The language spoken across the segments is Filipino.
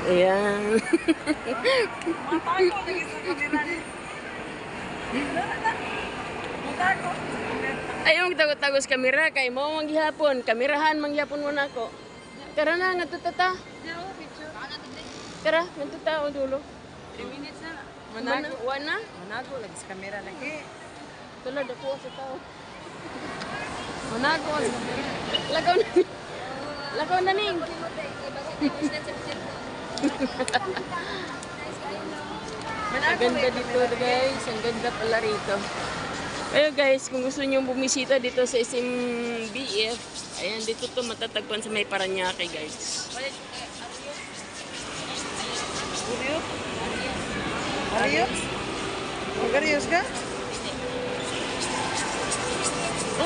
Ayan. Matago lagi sa kamera ni. Matago. Ayaw magtago-tago sa kamera. Kay mo manggihapon. Kamerahan manggihapon mo na ako. Tara na, nga tutata. Tara, nga tuta o dulo. 3 minutes na. Manago. Wana? Manago lagi sa kamera lagi. Tulad ako sa tao. Manago sa kamera. Lakaw na. Lakaw na ning. Ang ganda dito guys. Ang ganda pala rito. Kaya guys, kung gusto nyo bumisita dito sa SMBF, ayan, dito to matatagpuan sa may Paranaque guys. Arios? Arios ka?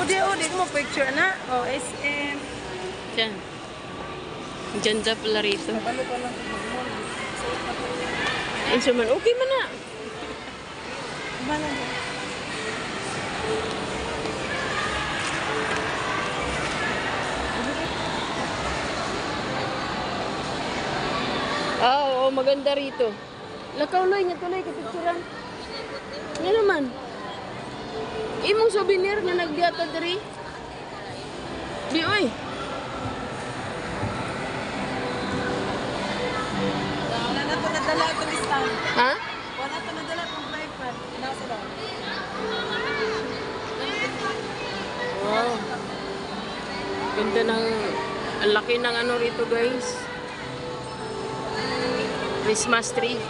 Odi mo picture na. Oh, SM. Diyan. Ang ganda pala rito. Balo pa lang. Ang suman, okay man na. Balo. Oo, maganda rito. Lakaw loy, nga tuloy, kapicturan. Nga naman. Imong souvenir nga nagbiata diri. Di oy. Wala na to nadala itong stand. Ha? Wala to nadala itong tripod. Nasa lang. Wow. Ganda ng ang laki ng ano rito, guys. Christmas tree.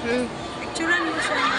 Picturean mo siya.